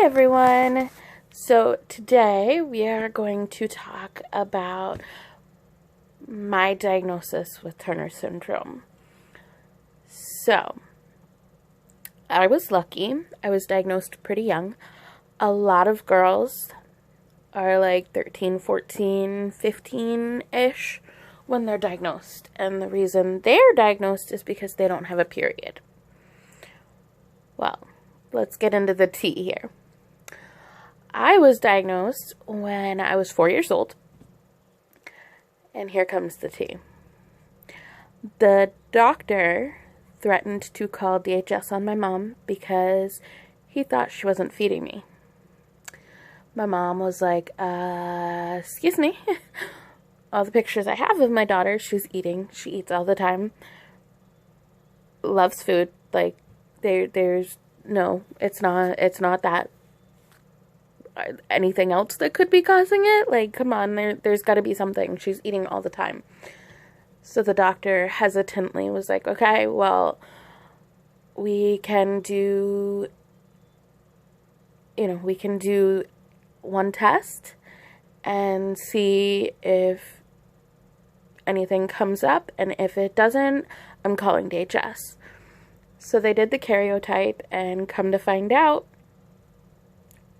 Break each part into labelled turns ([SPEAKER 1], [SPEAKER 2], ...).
[SPEAKER 1] everyone. So today we are going to talk about my diagnosis with Turner syndrome. So I was lucky. I was diagnosed pretty young. A lot of girls are like 13, 14, 15-ish when they're diagnosed. And the reason they're diagnosed is because they don't have a period. Well, let's get into the tea here. I was diagnosed when I was 4 years old. And here comes the tea. The doctor threatened to call DHS on my mom because he thought she wasn't feeding me. My mom was like, excuse me. All the pictures I have of my daughter, she's eating. She eats all the time. Loves food. Like, there's no, it's not that. Anything else that could be causing it? Like, come on, there's got to be something. She's eating all the time. So the doctor hesitantly was like, okay, well, we can do one test and see if anything comes up, and if it doesn't, I'm calling DHS. So they did the karyotype, and come to find out,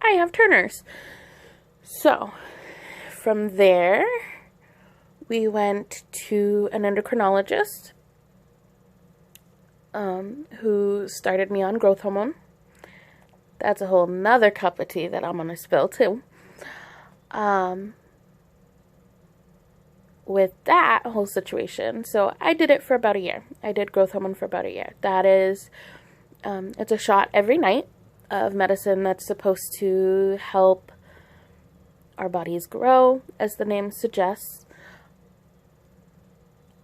[SPEAKER 1] I have Turner's. So from there, we went to an endocrinologist who started me on growth hormone. That's a whole nother cup of tea that I'm going to spill too. With that whole situation, so I did it for about a year. I did growth hormone for about a year. That is, it's a shot every night of medicine that's supposed to help our bodies grow, as the name suggests.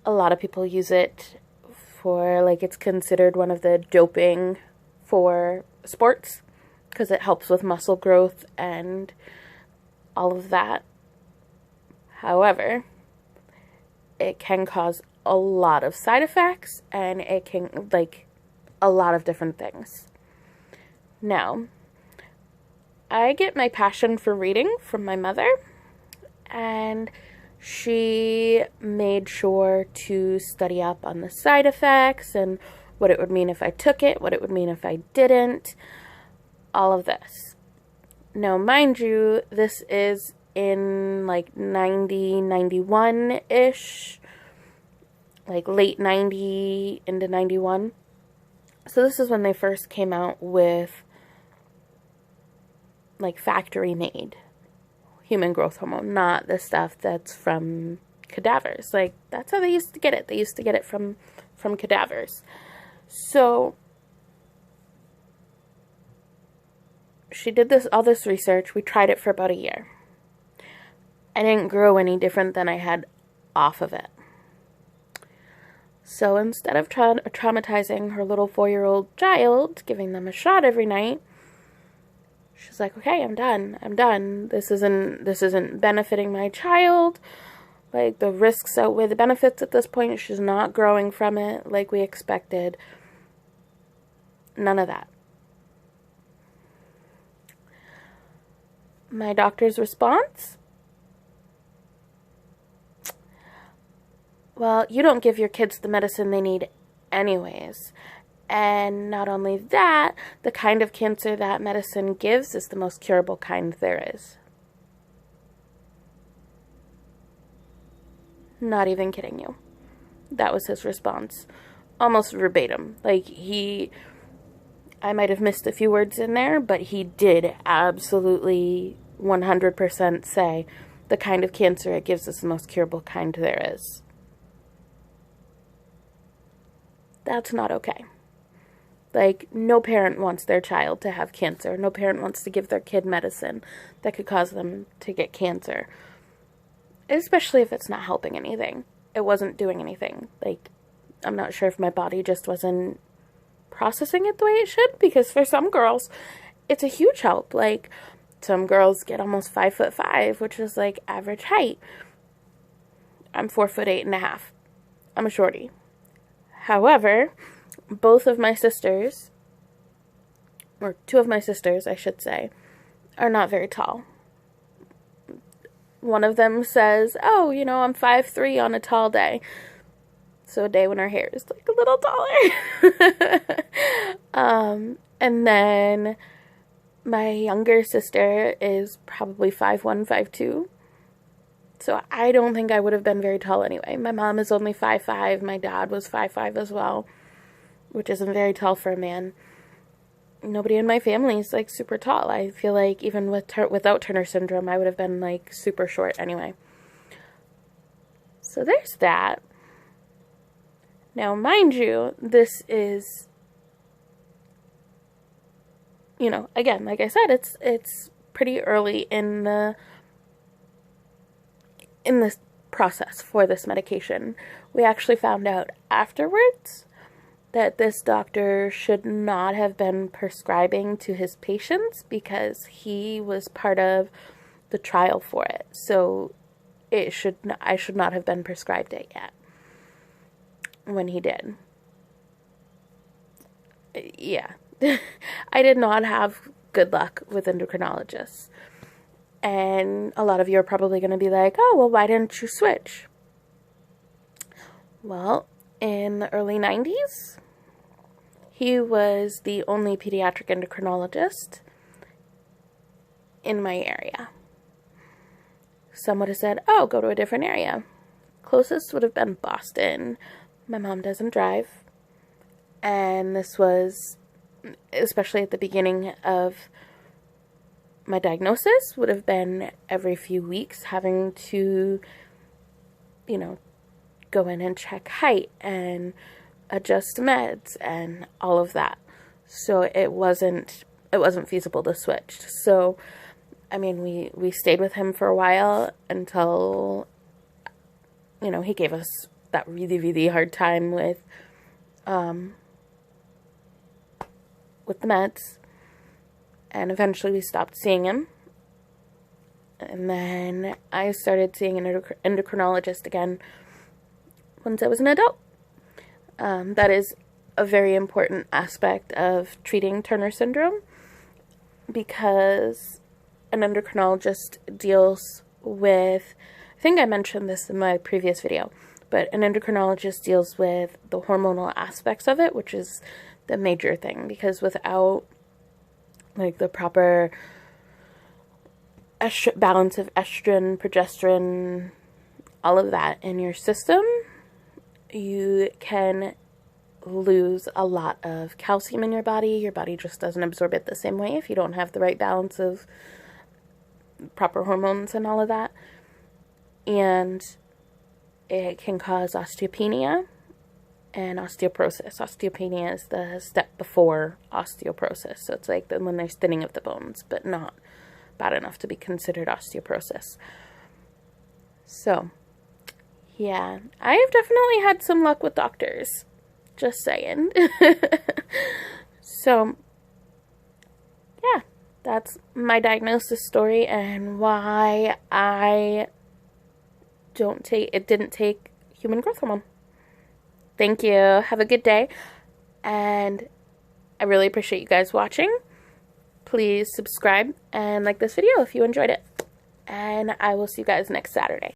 [SPEAKER 1] A lot of people use it for, like, it's considered one of the doping for sports because it helps with muscle growth and all of that. However, it can cause a lot of side effects, and it can, like, a lot of different things. Now, I get my passion for reading from my mother, and she made sure to study up on the side effects and what it would mean if I took it, what it would mean if I didn't, all of this. Now, mind you, this is in like 90, 91-ish, like late 90 into 91. So this is when they first came out with like factory made human growth hormone, not the stuff that's from cadavers. Like, that's how they used to get it. They used to get it from cadavers. So she did all this research. We tried it for about a year. I didn't grow any different than I had off of it. So instead of traumatizing her little 4-year-old child, giving them a shot every night, she's like, okay, I'm done. This isn't benefiting my child. Like, the risks outweigh the benefits at this point. She's not growing from it like we expected. None of that. My doctor's response? Well, you don't give your kids the medicine they need anyways. And not only that, the kind of cancer that medicine gives is the most curable kind there is. Not even kidding you. That was his response. Almost verbatim. Like, I might have missed a few words in there, but he did absolutely 100% say the kind of cancer it gives is the most curable kind there is. That's not okay. Like, no parent wants their child to have cancer. No parent wants to give their kid medicine that could cause them to get cancer. Especially if it's not helping anything. It wasn't doing anything. Like, I'm not sure if my body just wasn't processing it the way it should. Because for some girls, it's a huge help. Like, some girls get almost 5'5", which is like average height. I'm 4'8.5". I'm a shorty. However, both of my sisters, or two of my sisters, I should say, are not very tall. One of them says, oh, I'm 5'3" on a tall day. So a day when our hair is like a little taller. And then my younger sister is probably 5'1", 5'2". So I don't think I would have been very tall anyway. My mom is only 5'5". My dad was 5'5" as well, which isn't very tall for a man. Nobody in my family is like super tall. I feel like even without Turner syndrome, I would have been like super short anyway. So there's that. Now, mind you, this is, again, like I said, it's pretty early in this process for this medication. We actually found out afterwards that this doctor should not have been prescribing to his patients because he was part of the trial for it. So I should not have been prescribed it yet when he did. Yeah. I did not have good luck with endocrinologists. And a lot of you are probably going to be like, oh, well, why didn't you switch? Well, in the early 90s, he was the only pediatric endocrinologist in my area. Some would have said, oh, go to a different area. Closest would have been Boston. My mom doesn't drive. And this was, especially at the beginning of my diagnosis, would have been every few weeks having to, go in and check height and adjust meds and all of that. So it wasn't feasible to switch. So, I mean, we stayed with him for a while until, he gave us that really, really hard time with the meds. And eventually we stopped seeing him. And then I started seeing an endocrinologist again once I was an adult. That is a very important aspect of treating Turner syndrome because an endocrinologist deals with, I think I mentioned this in my previous video, but an endocrinologist deals with the hormonal aspects of it, which is the major thing, because without like the proper balance of estrogen, progesterone, all of that in your system, you can lose a lot of calcium in your body. Your body just doesn't absorb it the same way if you don't have the right balance of proper hormones and all of that. And it can cause osteopenia and osteoporosis. Osteopenia is the step before osteoporosis. So it's like when there's thinning of the bones, but not bad enough to be considered osteoporosis. So, yeah, I have definitely had some luck with doctors. Just saying. So, yeah, that's my diagnosis story and why it didn't take human growth hormone. Thank you. Have a good day. And I really appreciate you guys watching. Please subscribe and like this video if you enjoyed it. And I will see you guys next Saturday.